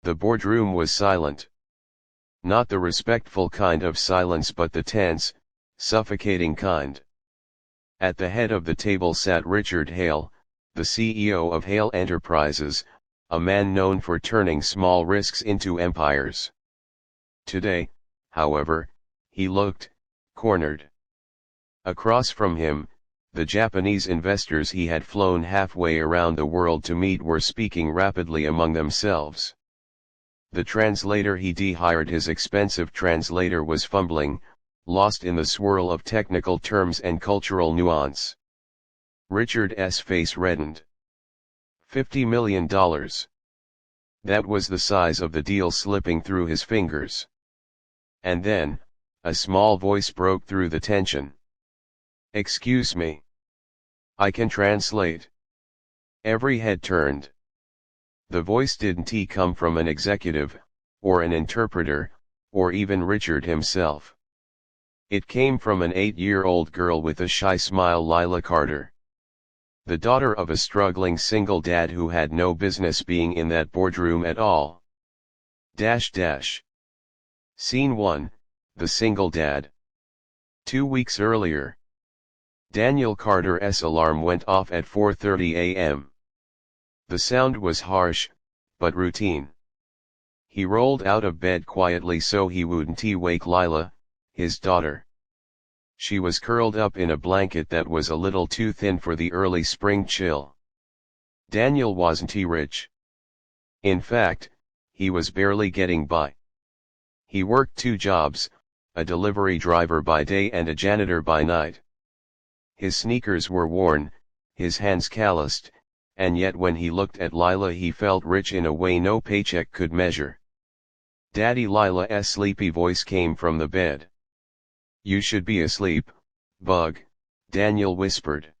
The boardroom was silent. Not the respectful kind of silence but the tense, suffocating kind. At the head of the table sat Richard Hale, the CEO of Hale Enterprises, a man known for turning small risks into empires. Today, however, he looked cornered. Across from him, the Japanese investors he had flown halfway around the world to meet were speaking rapidly among themselves. The translator he hired, his expensive translator, was fumbling, lost in the swirl of technical terms and cultural nuance. Richard's face reddened. $50 million. That was the size of the deal slipping through his fingers. And then, a small voice broke through the tension. "Excuse me. I can translate." Every head turned. The voice didn't come from an executive, or an interpreter, or even Richard himself. It came from an 8-year-old girl with a shy smile, Lila Carter. The daughter of a struggling single dad who had no business being in that boardroom at all. Scene 1, The Single Dad. 2 weeks earlier. Daniel Carter's alarm went off at 4:30 a.m. The sound was harsh, but routine. He rolled out of bed quietly so he wouldn't wake Lila, his daughter. She was curled up in a blanket that was a little too thin for the early spring chill. Daniel wasn't rich. In fact, he was barely getting by. He worked 2 jobs, a delivery driver by day and a janitor by night. His sneakers were worn, his hands calloused, and yet when he looked at Lila he felt rich in a way no paycheck could measure. "Daddy," Lila's sleepy voice came from the bed. "You should be asleep, bug," Daniel whispered.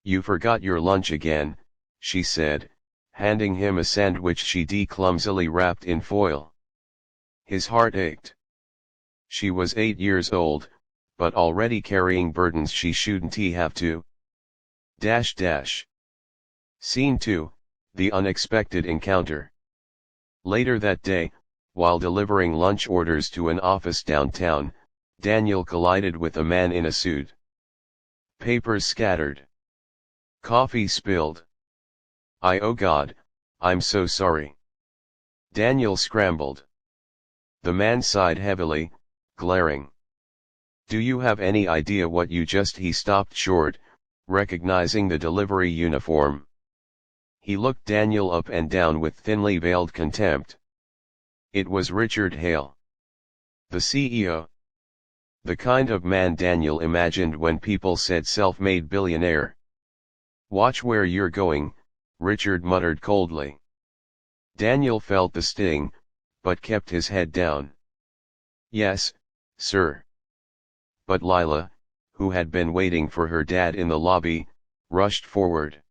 "You forgot your lunch again," she said, handing him a sandwich she clumsily wrapped in foil. His heart ached. She was 8 years old, but already carrying burdens she shouldn't have to. Scene 2, The Unexpected Encounter. Later that day, while delivering lunch orders to an office downtown, Daniel collided with a man in a suit. Papers scattered. Coffee spilled. "Oh God, I'm so sorry." Daniel scrambled. The man sighed heavily, glaring. "Do you have any idea what you just..." He stopped short, recognizing the delivery uniform. He looked Daniel up and down with thinly veiled contempt. It was Richard Hale, the CEO. The kind of man Daniel imagined when people said self-made billionaire. "Watch where you're going," Richard muttered coldly. Daniel felt the sting, but kept his head down. "Yes, sir." But Lila, who had been waiting for her dad in the lobby, rushed forward.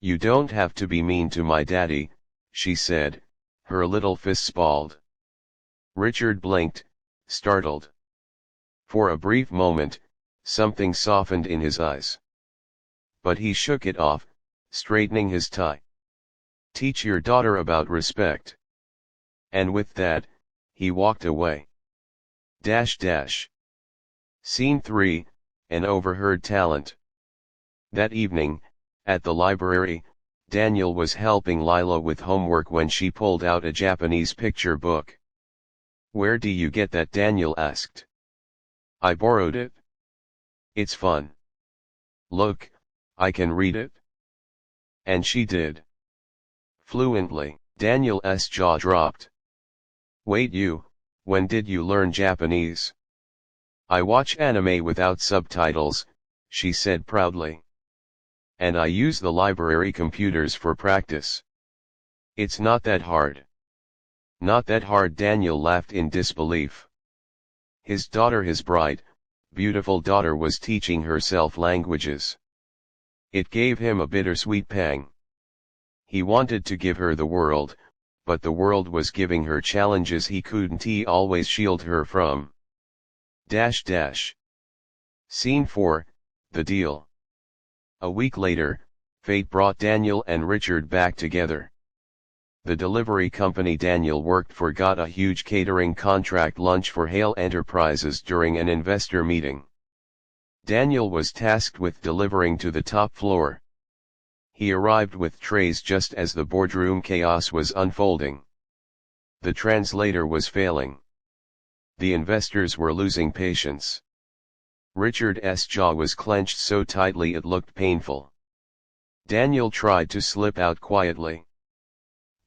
"You don't have to be mean to my daddy," she said, her little fists balled. Richard blinked, startled. For a brief moment, something softened in his eyes. But he shook it off, straightening his tie. "Teach your daughter about respect." And with that, he walked away. Scene 3, An Overheard Talent. That evening, at the library, Daniel was helping Lila with homework when she pulled out a Japanese picture book. "Where do you get that?" Daniel asked. "I borrowed it. It's fun. Look, I can read it." And she did. Fluently. Daniel's jaw dropped. "Wait, when did you learn Japanese?" "I watch anime without subtitles," she said proudly. "And I use the library computers for practice. It's not that hard." "Not that hard," Daniel laughed in disbelief. His daughter, his bright, beautiful daughter, was teaching herself languages. It gave him a bittersweet pang. He wanted to give her the world, but the world was giving her challenges he couldn't always shield her from. Scene 4, The Deal. A week later, fate brought Daniel and Richard back together. The delivery company Daniel worked for got a huge catering contract lunch for Hale Enterprises during an investor meeting. Daniel was tasked with delivering to the top floor. He arrived with trays just as the boardroom chaos was unfolding. The translator was failing. The investors were losing patience. Richard's jaw was clenched so tightly it looked painful. Daniel tried to slip out quietly.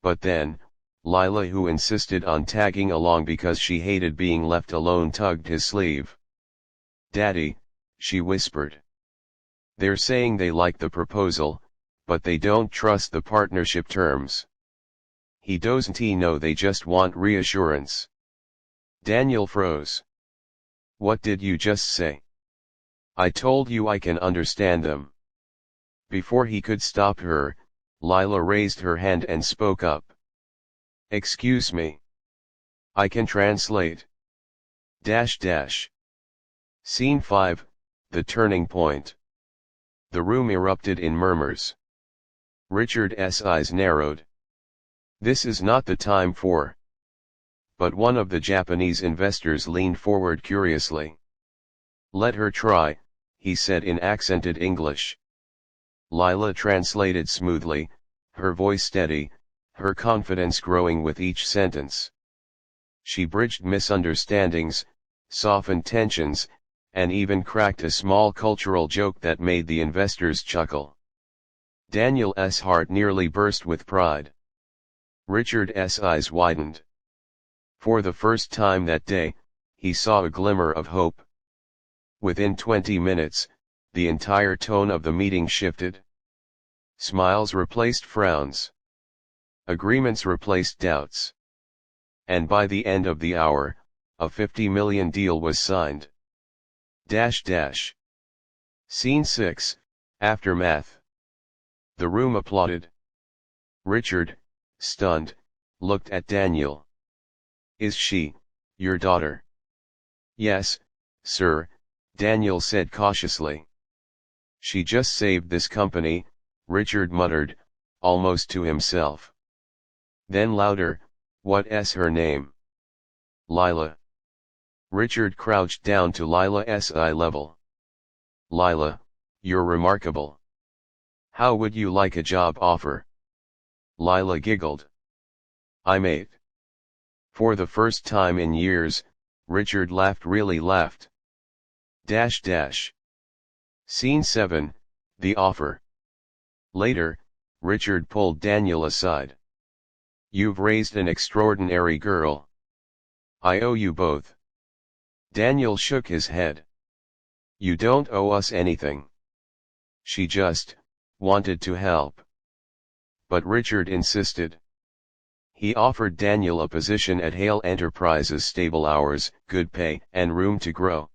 But then, Lila, who insisted on tagging along because she hated being left alone, tugged his sleeve. "Daddy," she whispered. "They're saying they like the proposal, but they don't trust the partnership terms." He doesn't know, they just want reassurance. Daniel froze. "What did you just say?" "I told you I can understand them." Before he could stop her, Lila raised her hand and spoke up. "Excuse me. I can translate. Scene 5, The Turning Point. The room erupted in murmurs. Richard's eyes narrowed. "This is not the time for..." But one of the Japanese investors leaned forward curiously. "Let her try," he said in accented English. Lila translated smoothly, her voice steady, her confidence growing with each sentence. She bridged misunderstandings, softened tensions, and even cracked a small cultural joke that made the investors chuckle. Daniel's heart nearly burst with pride. Richard's eyes widened. For the first time that day, he saw a glimmer of hope. Within 20 minutes, the entire tone of the meeting shifted. Smiles replaced frowns. Agreements replaced doubts. And by the end of the hour, a $50 million deal was signed. Scene 6, Aftermath. The room applauded. Richard, stunned, looked at Daniel. "Is she your daughter?" "Yes, sir," Daniel said cautiously. "She just saved this company," Richard muttered, almost to himself. Then louder, "What's her name?" "Lila." Richard crouched down to Lila's eye level. "Lila, you're remarkable. How would you like a job offer?" Lila giggled. "I'm 8. For the first time in years, Richard really laughed. Scene 7, The Offer. Later, Richard pulled Daniel aside. "You've raised an extraordinary girl. I owe you both." Daniel shook his head. "You don't owe us anything. She just wanted to help." But Richard insisted. He offered Daniel a position at Hale Enterprises, stable hours, good pay, and room to grow.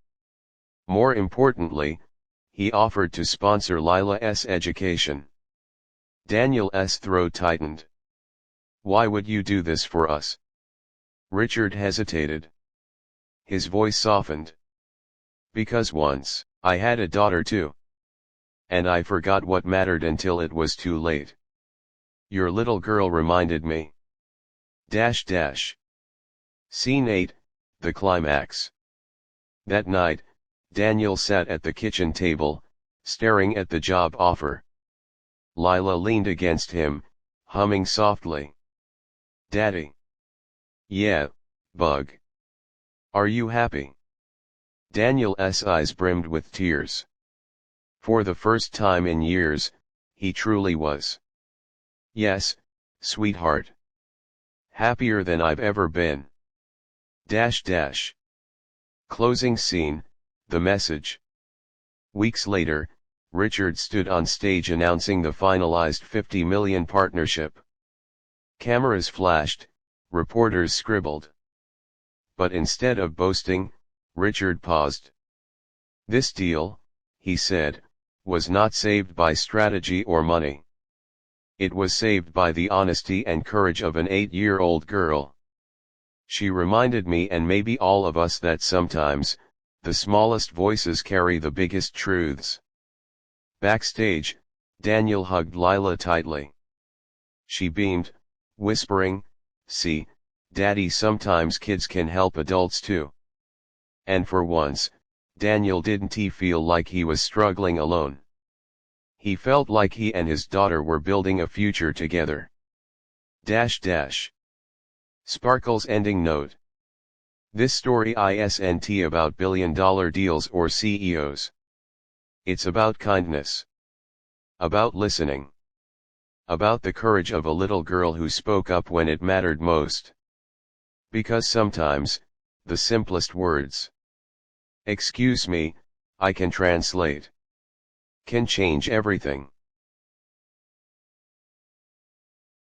More importantly, he offered to sponsor Lila's education. Daniel's throat tightened. "Why would you do this for us?" Richard hesitated. His voice softened. "Because once, I had a daughter too. And I forgot what mattered until it was too late. Your little girl reminded me." Scene 8, The Climax. That night, Daniel sat at the kitchen table, staring at the job offer. Lila leaned against him, humming softly. "Daddy." "Yeah, bug. Are you happy?" Daniel's eyes brimmed with tears. For the first time in years, he truly was. "Yes, sweetheart. Happier than I've ever been." Closing scene, The Message. Weeks later, Richard stood on stage announcing the finalized $50 million partnership. Cameras flashed, reporters scribbled. But instead of boasting, Richard paused. "This deal," he said, "was not saved by strategy or money. It was saved by the honesty and courage of an 8-year-old girl. She reminded me, and maybe all of us, that sometimes, the smallest voices carry the biggest truths." Backstage, Daniel hugged Lila tightly. She beamed, whispering, "See, Daddy, sometimes kids can help adults too." And for once, Daniel didn't feel like he was struggling alone. He felt like he and his daughter were building a future together. Sparkle's ending note. This story isn't about billion-dollar deals or CEOs. It's about kindness. About listening. About the courage of a little girl who spoke up when it mattered most. Because sometimes, the simplest words, "Excuse me, I can translate," can change everything.